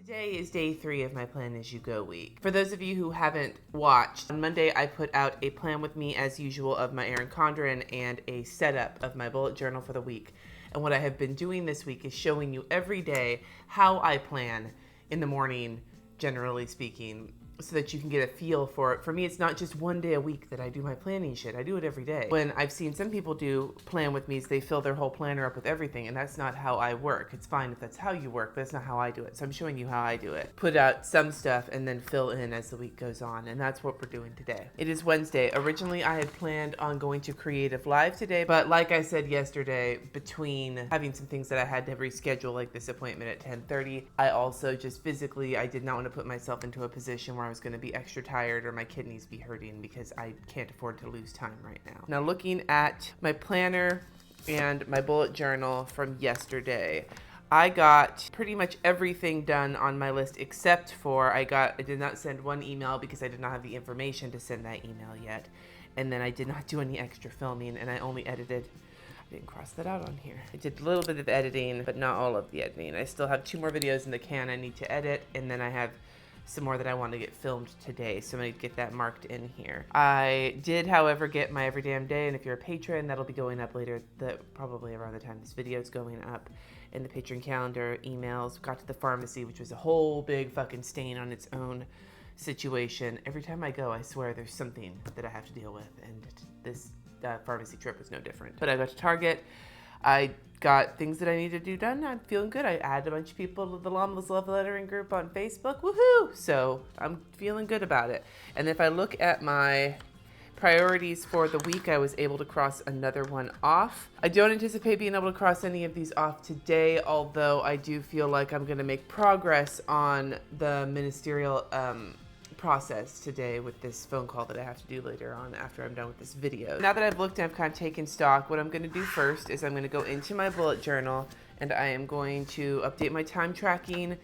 Today is day 3 of my Plan As You Go week. For those of you who haven't watched, on Monday I put out a plan with me as usual of my Erin Condren and a setup of my bullet journal for the week. And what I have been doing this week is showing you every day how I plan in the morning, generally speaking, so that you can get a feel for it. For me, it's not just one day a week that I do my planning shit. I do it every day. When I've seen some people do plan with me, they fill their whole planner up with everything, and that's not how I work. It's fine if that's how you work, but that's not how I do it. So I'm showing you how I do it. Put out some stuff and then fill in as the week goes on, and that's what we're doing today. It is Wednesday. Originally, I had planned on going to Creative Live today, but like I said yesterday, between having some things that I had to reschedule, like this appointment at 10:30, I also just physically, I did not want to put myself into a position where I was going to be extra tired or my kidneys be hurting because I can't afford to lose time right now. Now looking at my planner and my bullet journal from yesterday, I got pretty much everything done on my list except for I did not send one email because I did not have the information to send that email yet. And then I did not do any extra filming, and I only edited. I didn't cross that out on here. I did a little bit of editing, but not all of the editing. I still have 2 more videos in the can I need to edit, and then I have some more that I want to get filmed today, so I'm going to get that marked in here. I did, however, get my Every Damn Day, and if you're a patron, that'll be going up later, probably around the time this video is going up, in the patron calendar, emails. Got to the pharmacy, which was a whole big fucking stain on its own situation. Every time I go, I swear there's something that I have to deal with, and this pharmacy trip was no different. But I got to Target. I got things that I need to do done. I'm feeling good. I added a bunch of people to the Llama's Love Lettering group on Facebook. Woohoo! So I'm feeling good about it. And if I look at my priorities for the week, I was able to cross another one off. I don't anticipate being able to cross any of these off today, although I do feel like I'm going to make progress on the ministerial process today with this phone call that I have to do later on after I'm done with this video. Now that I've looked and I've kind of taken stock, what I'm going to do first is I'm going to go into my bullet journal and I am going to update my time tracking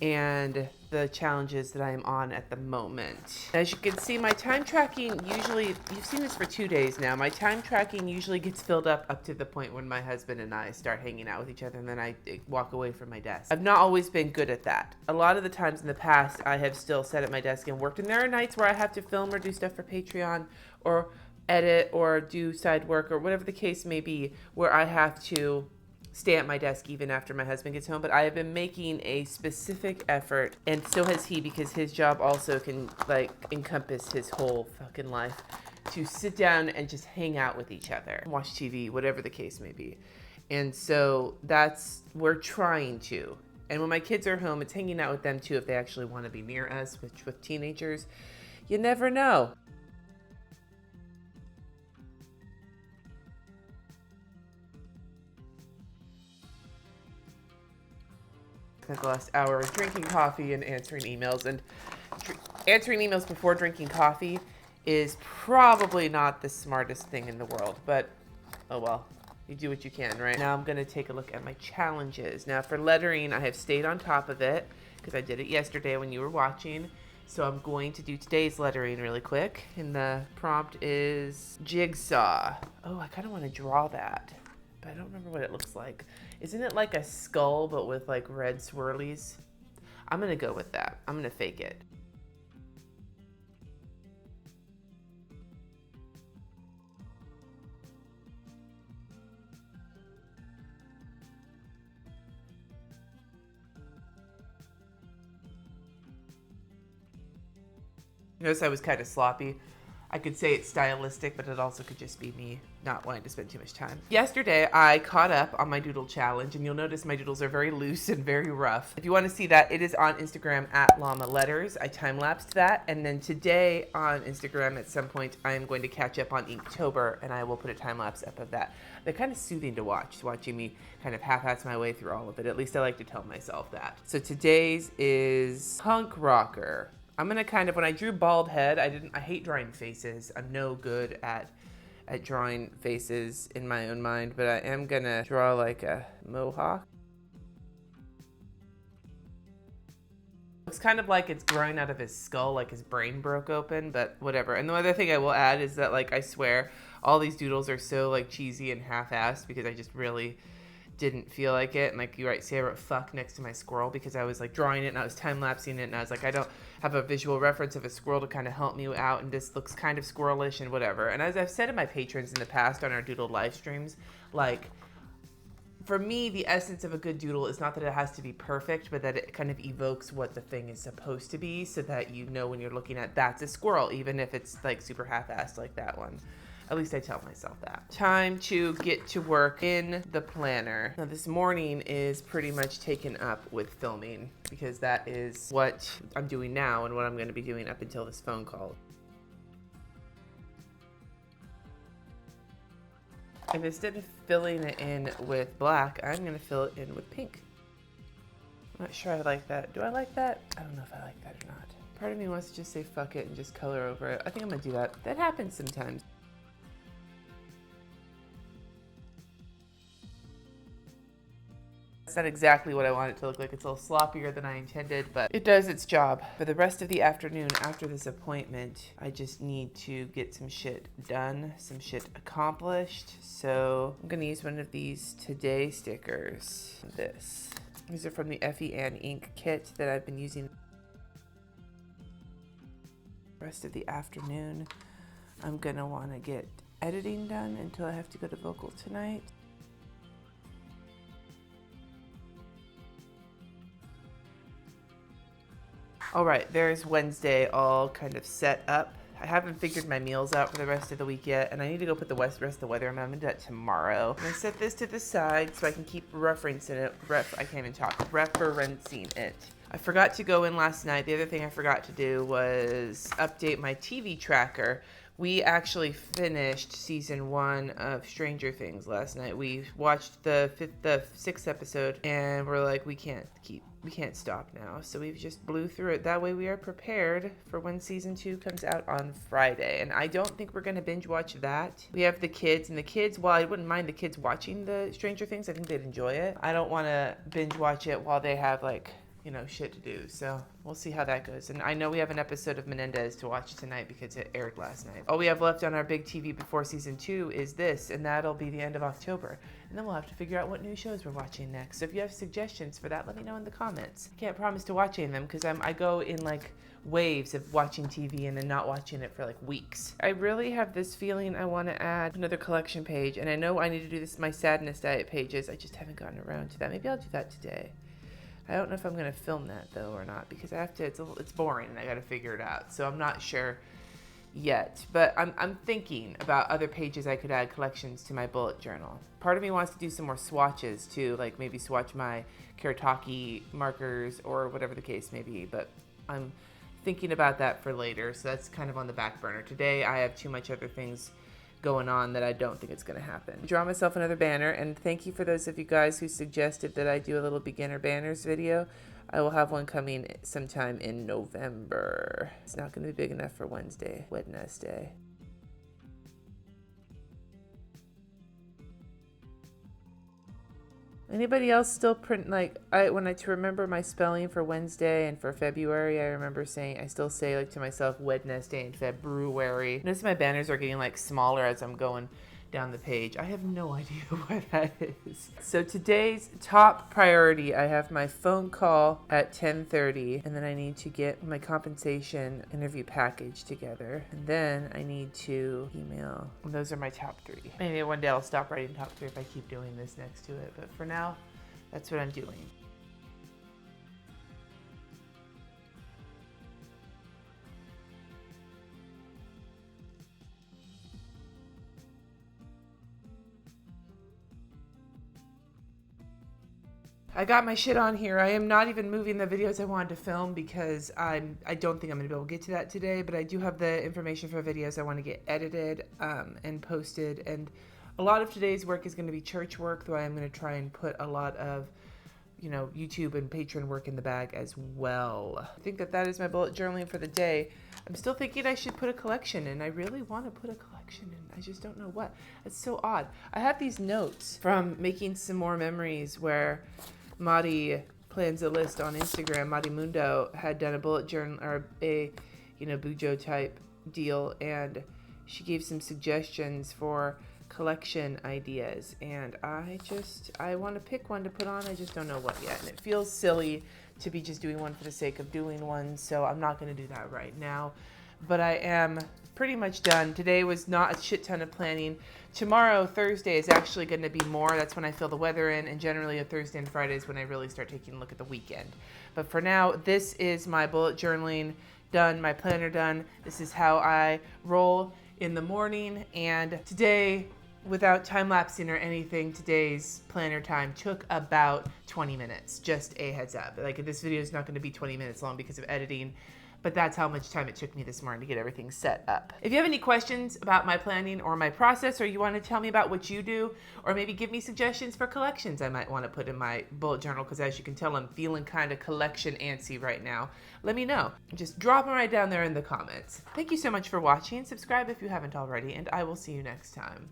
and the challenges that I am on at the moment. As you can see, my time tracking usually, you've seen this for 2 days now, my time tracking usually gets filled up to the point when my husband and I start hanging out with each other, and then I walk away from my desk. I've not always been good at that. A lot of the times in the past, I have still sat at my desk and worked, and there are nights where I have to film or do stuff for Patreon or edit or do side work or whatever the case may be, where I have to stay at my desk even after my husband gets home. But I have been making a specific effort, and so has he, because his job also can like encompass his whole fucking life, to sit down and just hang out with each other, watch TV, whatever the case may be. And so we're trying to. And when my kids are home, it's hanging out with them too, if they actually want to be near us, which with teenagers, you never know. Spent the last hour drinking coffee and answering emails, and answering emails before drinking coffee is probably not the smartest thing in the world, but oh well, you do what you can, right? Now I'm going to take a look at my challenges. Now for lettering, I have stayed on top of it because I did it yesterday when you were watching, so I'm going to do today's lettering really quick, and the prompt is jigsaw. Oh, I kind of want to draw that, but I don't remember what it looks like. Isn't it like a skull, but with like red swirlies? I'm gonna go with that. I'm gonna fake it. Notice I was kind of sloppy. I could say it's stylistic, but it also could just be me not wanting to spend too much time. Yesterday, I caught up on my doodle challenge, and you'll notice my doodles are very loose and very rough. If you want to see that, it is on Instagram at Llama Letters. I time-lapsed that, and then today on Instagram at some point, I am going to catch up on Inktober, and I will put a time-lapse up of that. They're kind of soothing to watch, watching me kind of half-ass my way through all of it. At least I like to tell myself that. So today's is Punk Rocker. I'm gonna kind of, when I drew bald head, I hate drawing faces. I'm no good at drawing faces in my own mind, but I am gonna draw like a mohawk. Looks kind of like it's growing out of his skull, like his brain broke open, but whatever. And the other thing I will add is that, like, I swear all these doodles are so like cheesy and half-assed because I just really didn't feel like it. And like you see I wrote fuck next to my squirrel because I was like drawing it and I was time-lapsing it, and I was like, I don't have a visual reference of a squirrel to kind of help me out, and this looks kind of squirrelish and whatever. And as I've said to my patrons in the past on our doodle live streams, like, for me, the essence of a good doodle is not that it has to be perfect, but that it kind of evokes what the thing is supposed to be, so that you know when you're looking at that's a squirrel, even if it's like super half-assed like that one. At least I tell myself that. Time to get to work in the planner. Now this morning is pretty much taken up with filming because that is what I'm doing now and what I'm going to be doing up until this phone call. And instead of filling it in with black, I'm going to fill it in with pink. I'm not sure I like that. Do I like that? I don't know if I like that or not. Part of me wants to just say fuck it and just color over it. I think I'm going to do that. That happens sometimes. It's not exactly what I want it to look like. It's a little sloppier than I intended, but it does its job. For the rest of the afternoon after this appointment, I just need to get some shit done, some shit accomplished. So I'm gonna use one of these Today stickers. These are from the Effie Ann ink kit that I've been using. The rest of the afternoon, I'm gonna wanna get editing done until I have to go to vocal tonight. All right, there's Wednesday all kind of set up. I haven't figured my meals out for the rest of the week yet, and I need to go put the rest of the weather on. I'm gonna do that tomorrow. I'm gonna set this to the side so I can keep referencing it. Referencing it. I forgot to go in last night. The other thing I forgot to do was update my TV tracker. We actually finished season 1 of Stranger Things last night. We watched the 6th episode, and we're like, we can't stop now. So we've just blew through it. That way we are prepared for when season 2 comes out on Friday. And I don't think we're going to binge watch that. We have the kids, and the kids, while I wouldn't mind the kids watching the Stranger Things, I think they'd enjoy it. I don't want to binge watch it while they have shit to do. So we'll see how that goes. And I know we have an episode of Menendez to watch tonight because it aired last night. All we have left on our big TV before season 2 is this, and that'll be the end of October. And then we'll have to figure out what new shows we're watching next. So if you have suggestions for that, let me know in the comments. I can't promise to watch any of them because I go in waves of watching TV and then not watching it for weeks. I really have this feeling I want to add another collection page, and I know I need to do this my sadness diet pages. I just haven't gotten around to that. Maybe I'll do that today. I don't know if I'm going to film that though or not because I have to, it's boring and I got to figure it out. So I'm not sure yet, but I'm thinking about other pages I could add collections to my bullet journal. Part of me wants to do some more swatches too, maybe swatch my Karataki markers or whatever the case may be, but I'm thinking about that for later. So that's kind of on the back burner. Today I have too much other things going on that I don't think it's going to happen. Draw myself another banner, and thank you for those of you guys who suggested that I do a little beginner banners video. I will have one coming sometime in November. It's not going to be big enough for Wednesday. Anybody else still print when I to remember my spelling for Wednesday and for February, I remember saying, I still say to myself Wednesday and February. Notice my banners are getting smaller as I'm going down the page. I have no idea what that is. So today's top priority, I have my phone call at 10:30, and then I need to get my compensation interview package together, and then I need to email. And those are my top 3. Maybe one day I'll stop writing top 3 if I keep doing this next to it, but for now, that's what I'm doing. I got my shit on here. I am not even moving the videos I wanted to film because I don't think I'm going to be able to get to that today, but I do have the information for videos I want to get edited and posted. And a lot of today's work is going to be church work, though I am going to try and put a lot of YouTube and Patreon work in the bag as well. I think that is my bullet journaling for the day. I'm still thinking I should put a collection in. I really want to put a collection in. I just don't know what. It's so odd. I have these notes from making some more memories where Madi plans a list on Instagram. Madi Mundo had done a bullet journal or a BuJo type deal, and she gave some suggestions for collection ideas, and I want to pick one to put on. I just don't know what yet, and it feels silly to be just doing one for the sake of doing one, so I'm not going to do that right now. But I am pretty much done. Today was not a shit ton of planning. Tomorrow, Thursday, is actually going to be more. That's when I feel the weather in, and generally a Thursday and Friday is when I really start taking a look at the weekend. But for now, this is my bullet journaling done, my planner done. This is how I roll in the morning, and today, without time-lapsing or anything, today's planner time took about 20 minutes. Just a heads up. Like, this video is not going to be 20 minutes long because of editing, but that's how much time it took me this morning to get everything set up. If you have any questions about my planning or my process, or you want to tell me about what you do, or maybe give me suggestions for collections I might want to put in my bullet journal, because as you can tell, I'm feeling kind of collection antsy right now, let me know. Just drop them right down there in the comments. Thank you so much for watching. Subscribe if you haven't already, and I will see you next time.